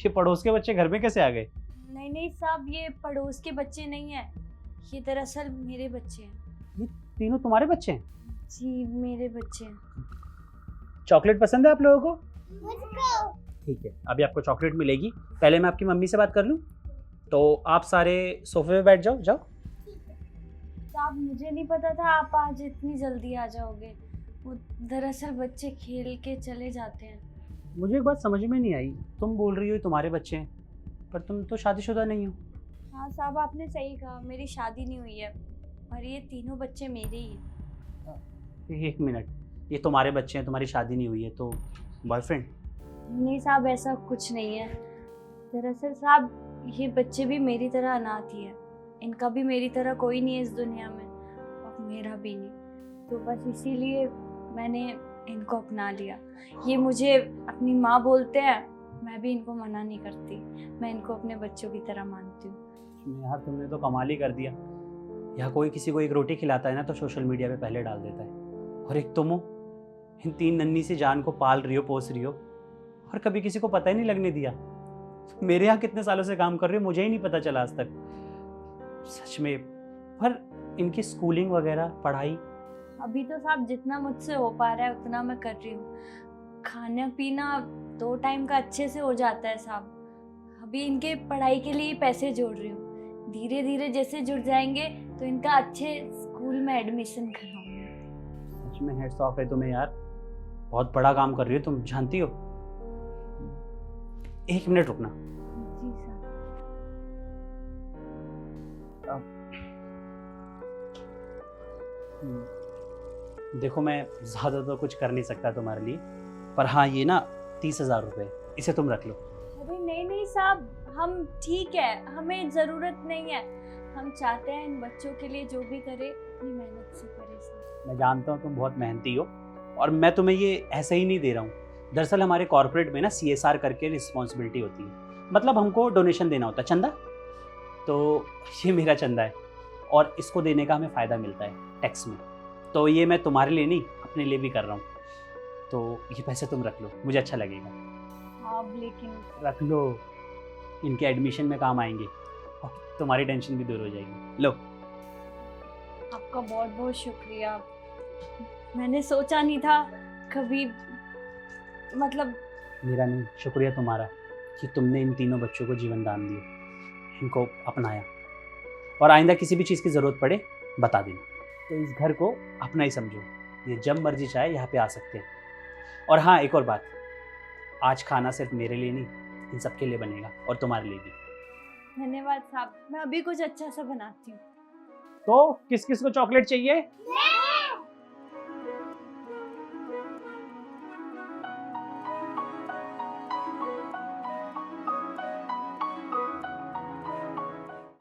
ये पड़ोस के बच्चे घर में कैसे आ गए? नहीं नहीं साहब, ये पड़ोस के बच्चे नहीं हैं, ये दरअसल मेरे बच्चे हैं। ये तीनों तुम्हारे बच्चे हैं? जी मेरे बच्चे हैं। चॉकलेट पसंद है आप लोगों को? ठीक है, अभी आपको चॉकलेट मिलेगी। पहले मैं आपकी मम्मी से बात कर लूँ। तो आप सारे सोफे पे बैठ जाओ। जाओ। साहब मुझे नहीं पता था आप आज इतनी जल्दी आ जाओगे। वो दरअसल बच्चे खेल के चले जाते हैं। मुझे एक बात समझ में नहीं आई, तुम बोल रही हो ये तुम्हारे बच्चे हैं, पर तुम तो शादीशुदा नहीं हो। हाँ साहब आपने सही कहा, मेरी शादी नहीं हुई है, पर ये तीनों बच्चे मेरे ही हैं। एक मिनट, ये तुम्हारे बच्चे हैं, तुम्हारी शादी नहीं हुई है, तो बॉयफ्रेंड? नहीं साहब ऐसा कुछ नहीं है। दरअसल साहब ये बच्चे भी मेरी तरह अनाथ ही है, इनका भी मेरी तरह कोई नहीं है इस दुनिया में, और मेरा भी नहीं, तो बस इसीलिए मैंने इनको अपना लिया। ये मुझे अपनी माँ बोलते हैं, मैं भी इनको मना नहीं करती, मैं इनको अपने बच्चों की तरह मानती हूँ। यार तुमने तो कमाल ही कर दिया। यहाँ कोई किसी को एक रोटी खिलाता है ना तो सोशल मीडिया पे पहले डाल देता है, और एक तुम हो, इन तीन नन्ही सी जान को पाल रही हो, पोस रही हो, और कभी किसी को पता ही नहीं लगने दिया। मेरे यहाँ कितने सालों से काम कर रही हो, मुझे ही नहीं पता चला आज तक, सच में। पर इनकी स्कूलिंग वगैरह, पढ़ाई? अभी तो साहब जितना मुझसे हो पा रहा है उतना मैं कर रही हूँ। खाना पीना 2 टाइम का अच्छे से हो जाता है साहब। अभी इनके पढ़ाई के लिए पैसे जोड़ रही हूँ, धीरे धीरे जैसे जुड़ जाएंगे तो इनका अच्छे स्कूल में एडमिशन कराऊंगी। सच में हेड्स ऑफ है तुम्हें यार, बहुत बड़ा काम कर रही हो तुम, जानती हो। एक मिनट रुकना। जी साहब। देखो मैं ज़्यादा तो कुछ कर नहीं सकता तुम्हारे लिए, पर हाँ ये ना 30,000 रुपये, इसे तुम रख लो। अरे नहीं नहीं साहब, हम ठीक है, हमें ज़रूरत नहीं है। हम चाहते हैं इन बच्चों के लिए जो भी करे अपनी मेहनत से करे साहब। मैं जानता हूँ तुम बहुत मेहनती हो, और मैं तुम्हें ये ऐसे ही नहीं दे रहा हूँ। दरअसल हमारे कॉर्पोरेट में ना CSR करके रिस्पॉन्सिबिलिटी होती है, मतलब हमको डोनेशन देना होता है, चंदा। तो ये मेरा चंदा है, और इसको देने का हमें फ़ायदा मिलता है टैक्स में। तो ये मैं तुम्हारे लिए नहीं, अपने लिए भी कर रहा हूँ। तो ये पैसे तुम रख लो, मुझे अच्छा लगेगा। अब लेकिन रख लो, इनके एडमिशन में काम आएंगे, और तुम्हारी टेंशन भी दूर हो जाएगी। लो। आपका बहुत बहुत शुक्रिया। मैंने सोचा नहीं था कभी, मतलब मेरा नहीं, शुक्रिया तुम्हारा कि तुमने इन तीनों बच्चों को जीवन दान दिया, इनको अपनाया, और आइंदा किसी भी चीज़ की ज़रूरत पड़े बता देना। तो इस घर को अपना ही समझो, ये जब मर्जी चाहे यहाँ पे आ सकते हैं। और हाँ एक और बात, आज खाना सिर्फ मेरे लिए नहीं, इन सबके लिए बनेगा, और तुम्हारे लिए भी। धन्यवाद साहब, मैं अभी कुछ अच्छा सा बनाती हूँ। तो किस किस को चॉकलेट चाहिए?